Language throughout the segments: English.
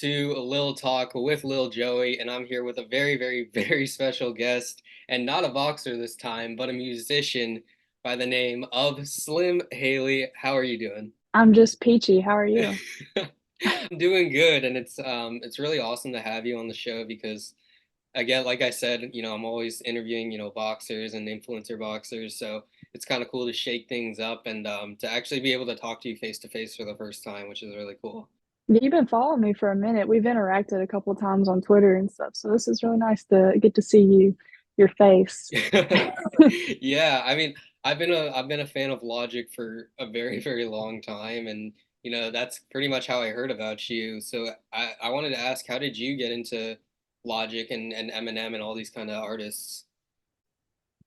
to a Lil Talk with Lil Joey, and I'm here with a very, very, very special guest, and not a boxer this time, but a musician by the name of Slim Haylee. How are you doing? I'm just peachy. How are you? I'm doing good, and it's really awesome to have you on the show because again, like I said, I'm always interviewing, boxers and influencer boxers, so it's kind of cool to shake things up and to actually be able to talk to you face to face for the first time, which is really cool. You've been following me for a minute. We've interacted a couple of times on Twitter and stuff. So this is really nice to get to see your face. Yeah, I mean, I've been a fan of Logic for a very, very long time, and that's pretty much how I heard about you. So I wanted to ask, how did you get into Logic and Eminem and all these kind of artists?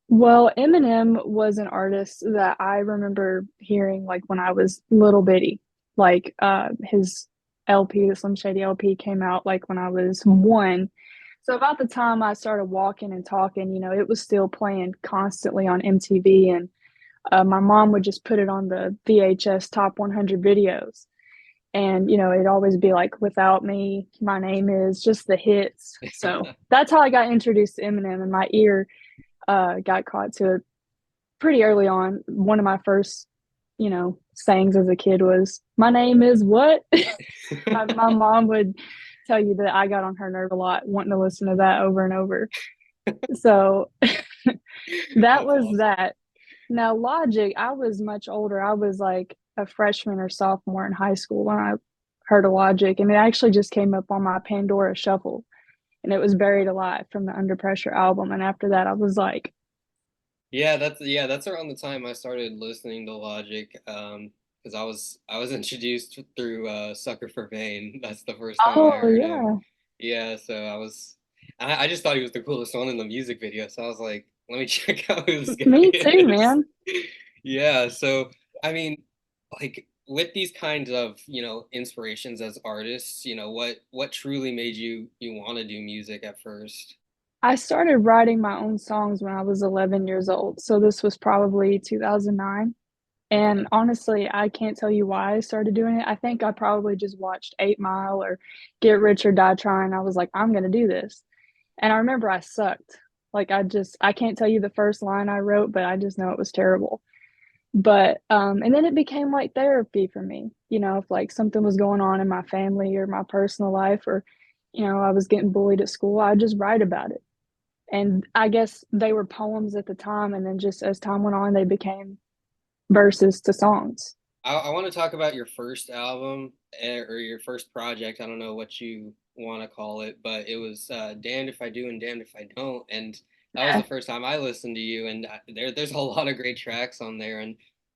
Well, Eminem was an artist that I remember hearing like when I was little bitty. Like his LP, the Slim Shady LP came out like when I was one. So about the time I started walking and talking, it was still playing constantly on MTV, and my mom would just put it on the VHS top 100 videos. And it'd always be like "Without Me," "My Name Is," just the hits. So that's how I got introduced to Eminem, and my ear got caught to it pretty early on. One of my first sayings as a kid was, "My name is what?" My mom would tell you that I got on her nerve a lot wanting to listen to that over and over. So that That's was awesome. that. Now, Logic, I was much older. I was like a freshman or sophomore in high school when I heard of Logic, and it actually just came up on my Pandora shuffle, and it was Buried Alive from the Under Pressure album. And after that, I was like, Yeah, that's around the time I started listening to Logic, because I was introduced through Sucker for Pain. That's the first time I "Oh heard him. yeah, Yeah, so I just thought he was the coolest one in the music video. So I was like, let me check out who this guy me too, is. man." Yeah, so I mean, like with these kinds of, inspirations as artists, what truly made you want to do music at first? I started writing my own songs when I was 11 years old. So this was probably 2009. And Okay. honestly, I can't tell you why I started doing it. I think I probably just watched 8 Mile or Get Rich or Die Trying. I was like, I'm going to do this. And I remember I sucked. Like I can't tell you the first line I wrote, but I just know it was terrible. But and then it became like therapy for me. If like something was going on in my family or my personal life, or I was getting bullied at school, I just write about it. And I guess they were poems at the time, and then just as time went on, they became verses to songs. I want to talk about your first album, or your first project. I don't know what you want to call it, but it was Damned If I Do and Damned If I Don't. And that was the first time I listened to you. And there's a lot of great tracks on there. And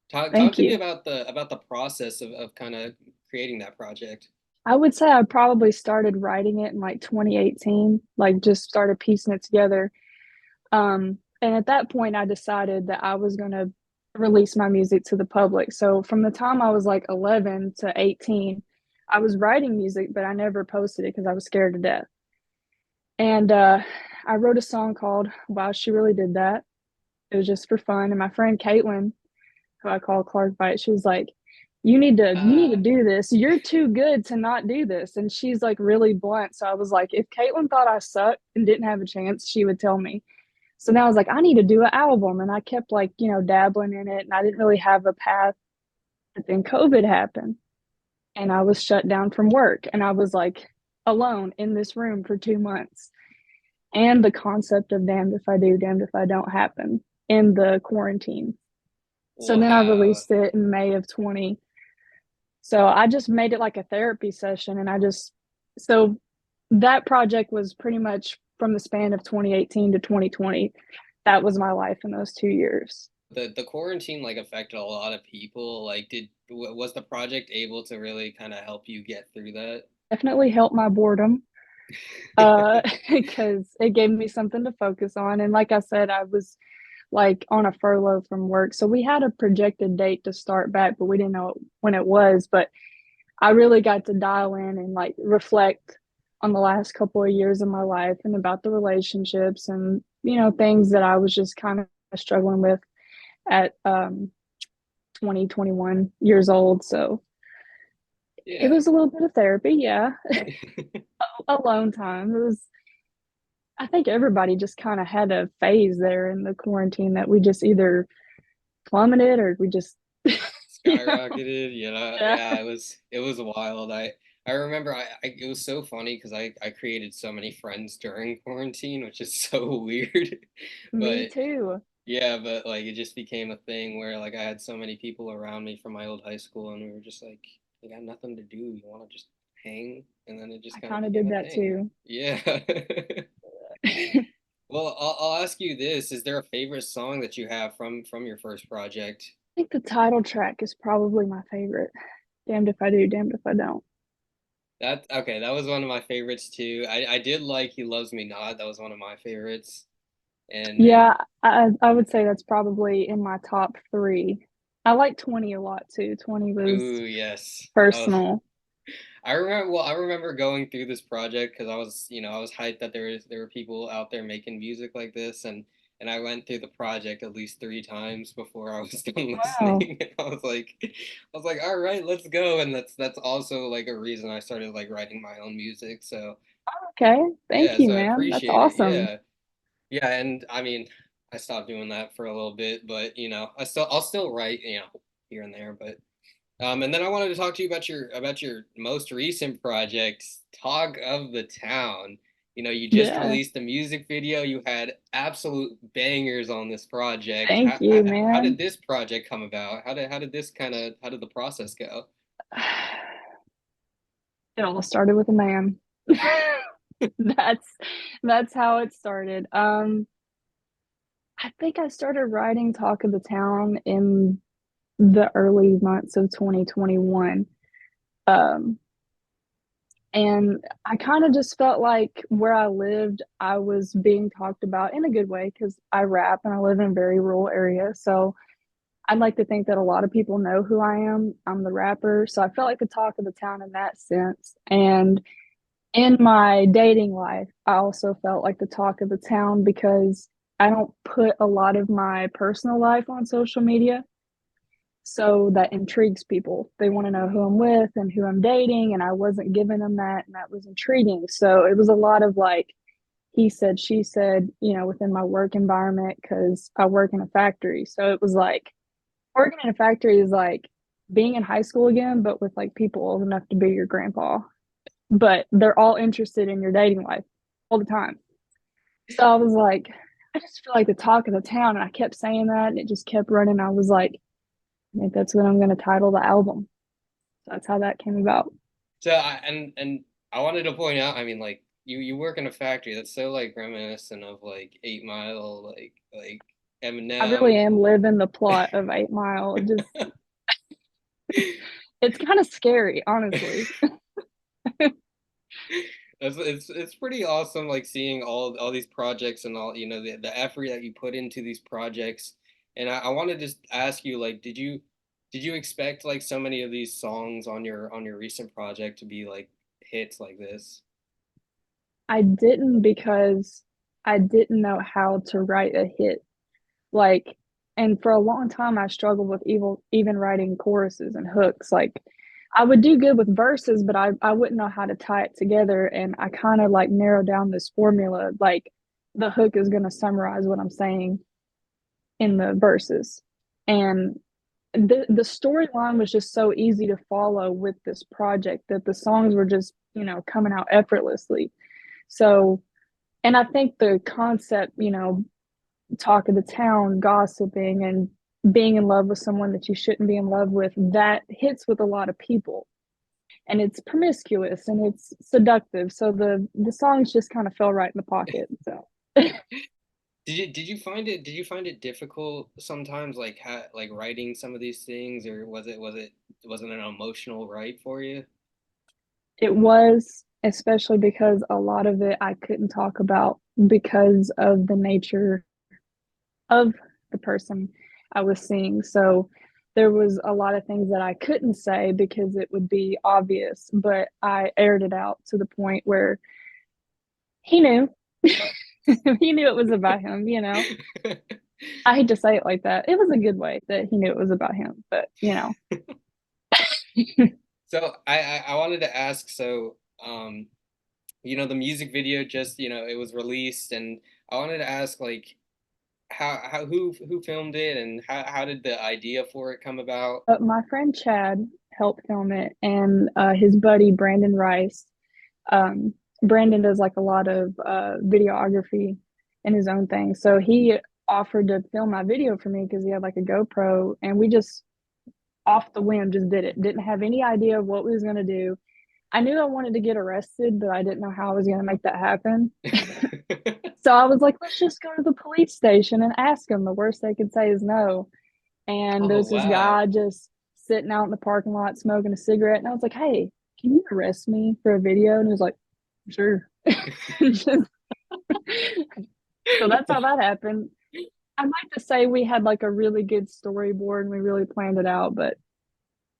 talk Thank to me you. about the process of kind of creating that project. I would say I probably started writing it in like 2018, like just started piecing it together. And at that point, I decided that I was going to release my music to the public. So from the time I was like 11 to 18, I was writing music, but I never posted it because I was scared to death. And I wrote a song called "Wow, She Really Did That." It was just for fun. And my friend Caitlin, who I call Clark Bite, she was like, you need to Ah, do this. You're too good to not do this. And she's like really blunt. So I was like, if Caitlin thought I sucked and didn't have a chance, she would tell me. So now I was like, I need to do an album. And I kept like, dabbling in it. And I didn't really have a path. But then COVID happened and I was shut down from work. And I was like alone in this room for 2 months. And the concept of damned if I do, damned if I don't happen in the quarantine. So then I wow. released it in May of 20. So I just made it like a therapy session. So that project was pretty much from the span of 2018 to 2020. That was my life in those 2 years. The quarantine like affected a lot of people. Like, was the project able to really kind of help you get through that? Definitely helped my boredom because it gave me something to focus on. And like I said, I was like on a furlough from work. So we had a projected date to start back, but we didn't know when it was. But I really got to dial in and like reflect on the last couple of years of my life and about the relationships and, things that I was just kind of struggling with at 20, 21 years old. So It Yeah. was a little bit of therapy, yeah. Alone time. It was I think everybody just kind of had a phase there in the quarantine that we just either plummeted or we just you know, Skyrocketed, you know. yeah, Yeah, it was wild. I remember it was so funny because I created so many friends during quarantine, which is so weird. me But too. yeah, but like it just became a thing where like I had so many people around me from my old high school, and we were just like, we got nothing to do. You want to just hang? And then it just I kind of kind of became did a that thing. too. Yeah. I Well, I'll ask you this: is there a favorite song that you have from your first project? think the title track is probably my favorite. Damned if I do, damned if I don't. That okay, that was one of my favorites too. I did like He Loves Me Not. That was one of my favorites. And Yeah, I would say that's probably in my top three. I like 20 a lot too. 20 was ooh, yes. personal. I remember going through this project because I was hyped that there were people out there making music like this, and I went through the project at least 3 times before I was done Wow. listening. And I was like, all right, let's go. And that's also like a reason I started like writing my own music. So Okay. Thank yeah, you, so I man. That's appreciate it. awesome. Yeah. Yeah, and I mean, I stopped doing that for a little bit, but I'll still write, here and there. But and then I wanted to talk to you about your most recent project, Talk of the Town. You just Yeah. released a music video. You had absolute bangers on this project. Thank you, How did man. this project come about? How did the process go? It all started with a man. That's that's how it started. I think I started writing Talk of the Town in the early months of 2021. Um, and I kind of just felt like where I lived, I was being talked about in a good way because I rap and I live in a very rural area. So I'd like to think that a lot of people know who I am. I'm the rapper. So I felt like the talk of the town in that sense. And in my dating life, I also felt like the talk of the town because I don't put a lot of my personal life on social media. So that intrigues people. They want to know who I'm with and who I'm dating, and I wasn't giving them that, and that was intriguing. So it was a lot of like he said, she said, within my work environment because I work in a factory. So it was like working in a factory is like being in high school again, but with like people old enough to be your grandpa. But they're all interested in your dating life all the time. So I was like, I just feel like the talk of the town. And I kept saying that and it just kept running. I was like, I think that's what I'm going to title the album. So that's how that came about. So and I wanted to point out, I mean, like you work in a factory. That's so like reminiscent of like 8 Mile, like I really Eminem. am living the plot of 8 Mile. Just, it's kind of scary, honestly. It's pretty awesome, like seeing all these projects and all the effort that you put into these projects. And I wanted to just ask you, like, did you expect like so many of these songs on your recent project to be like hits like this? I didn't because I didn't know how to write a hit. Like, and for a long time, I struggled with even writing choruses and hooks. Like, I would do good with verses, but I wouldn't know how to tie it together. And I kind of like narrowed down this formula. Like, the hook is going to summarize what I'm saying in the verses. And the storyline was just so easy to follow with this project that the songs were just, coming out effortlessly. So, and I think the concept, talk of the town, gossiping, and being in love with someone that you shouldn't be in love with, that hits with a lot of people. And it's promiscuous and it's seductive. So the songs just kind of fell right in the pocket. So Did you find it difficult sometimes, like like writing some of these things, or wasn't an emotional write for you? it was, especially because a lot of it I couldn't talk about because of the nature of the person I was seeing. So there was a lot of things that I couldn't say because it would be obvious, but I aired it out to the point where he knew. He knew it was about him. I hate to say it like that. It was a good way that he knew it was about him, but. So I wanted to ask, so the music video just, it was released, and I wanted to ask, like, how who filmed it, and how did the idea for it come about? But my friend Chad helped film it, and his buddy Brandon Rice. Um, Brandon does like a lot of videography in his own thing. So he offered to film my video for me because he had like a GoPro, and we just off the whim just did it. Didn't have any idea of what we was gonna do. I knew I wanted to get arrested, but I didn't know how I was gonna make that happen. So I was like, let's just go to the police station and ask them. The worst they could say is no. And Oh there's this wow. guy just sitting out in the parking lot smoking a cigarette. And I was like, hey, can you arrest me for a video? And he was like, sure. So that's how that happened. I'd like to say we had like a really good storyboard and we really planned it out, but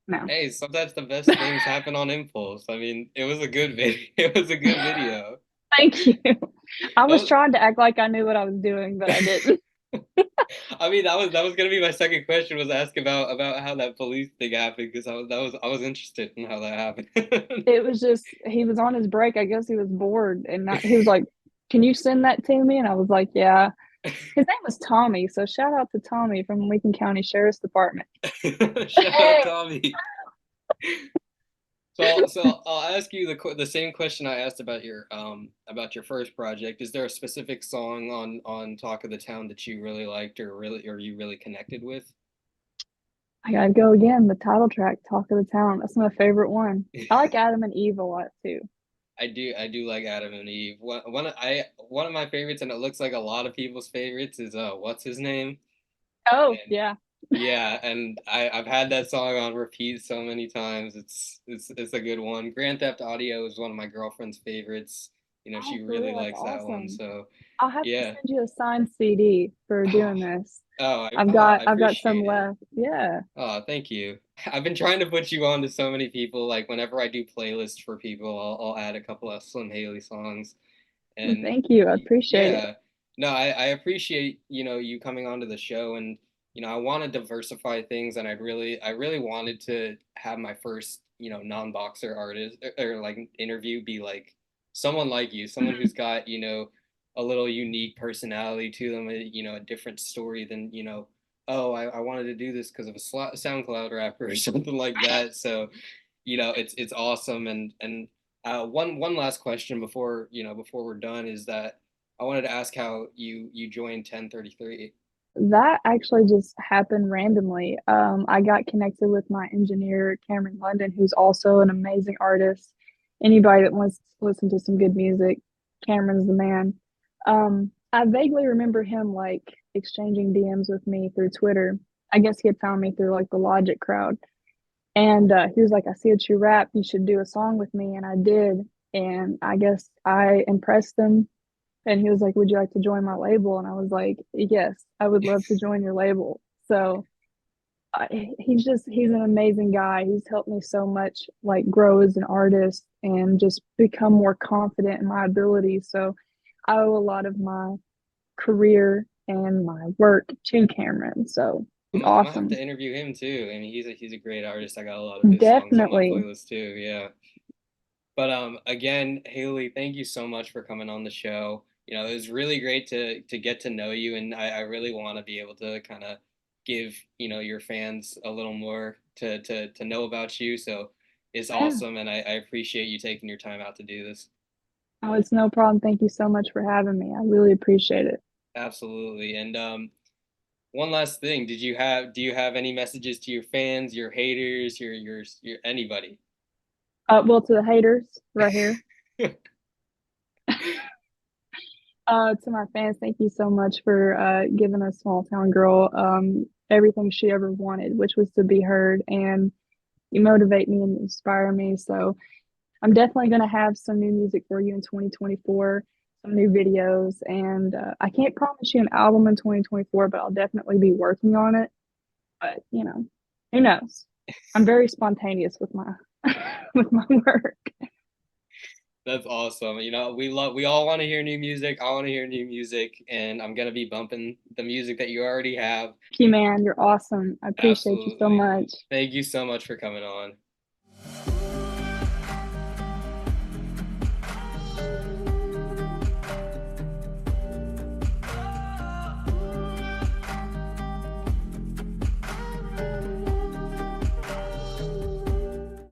no. Hey, sometimes the best things happen on impulse. I mean, it was a good video. It was a good video. Thank you. I was That trying to act like I knew what I was doing, but I was, didn't. I mean, that was gonna be my second question, was ask about how that police thing happened, because I was interested in how that happened. It was just he was on his break. I guess he was bored and not, he was like, can you send that to me? And I was like, yeah. His name was Tommy, so shout out to Tommy from Lincoln County Sheriff's Department. Shout out Tommy. So I'll ask you the same question I asked about your first project. Is there a specific song on Talk of the Town that you really liked, or you really connected with? I gotta go again. The title track, "Talk of the Town." That's my favorite one. I like Adam and Eve a lot too. I do like Adam and Eve. One of my favorites, and it looks like a lot of people's favorites, is what's his name? Oh And yeah, yeah, and I've had that song on repeat so many times. It's a good one. Grand Theft Audio is one of my girlfriend's favorites. oh She for really real, that's likes that one. awesome. So I'll have to yeah. send you a signed CD for Oh, doing this. I I've got some appreciate it. left. Yeah. Oh, thank you. I've been trying to put you on to so many people. Like, whenever I do playlists for people, I'll add a couple of Slim Haley songs. Well, And thank you. I appreciate it. yeah, no, I appreciate, you coming onto the show, and I want to diversify things, and I really wanted to have my first, non-boxer artist, or like interview, be like someone like you, someone who's got, a little unique personality to them, a different story than, oh, I wanted to do this because of a SoundCloud rapper or something like that. So, it's awesome. And one last question before we're done, is that I wanted to ask how you joined 1033. That actually just happened randomly. I got connected with my engineer, Cameron London, who's also an amazing artist. Anybody that wants to listen to some good music, Cameron's the man. I vaguely remember him like exchanging DMs with me through Twitter. I guess he had found me through like the Logic crowd. And he was like, I see that you rap. You should do a song with me. And I did. And I guess I impressed him, and he was like, would you like to join my label? And I was like, yes, I would love to join your label. So he's an amazing guy. He's helped me so much, like grow as an artist and just become more confident in my abilities. So I owe a lot of my career and my work to Cameron. So he's I'm gonna have awesome. to interview him too. I mean, he's a great artist. I got a lot of his songs on my Definitely. playlist too. Yeah. But again, Haley, thank you so much for coming on the show. It was really great to get to know you, and I really want to be able to kind of give, your fans a little more to know about you. So it's Yeah. awesome, and I appreciate you taking your time out to do this. Oh, it's no problem. Thank you so much for having me. I really appreciate it. Absolutely. And one last thing, do you have any messages to your fans, your haters, your anybody? Well, to the haters right here. To my fans, thank you so much for giving a small town girl everything she ever wanted, which was to be heard, and you motivate me and inspire me. So I'm definitely going to have some new music for you in 2024, some new videos, and I can't promise you an album in 2024, but I'll definitely be working on it. But who knows? I'm very spontaneous with my with my work. That's awesome. We all want to hear new music. I want to hear new music, and I'm gonna be bumping the music that you already have. Key man, you're awesome. I appreciate you so Absolutely. much. Thank you so much for coming on.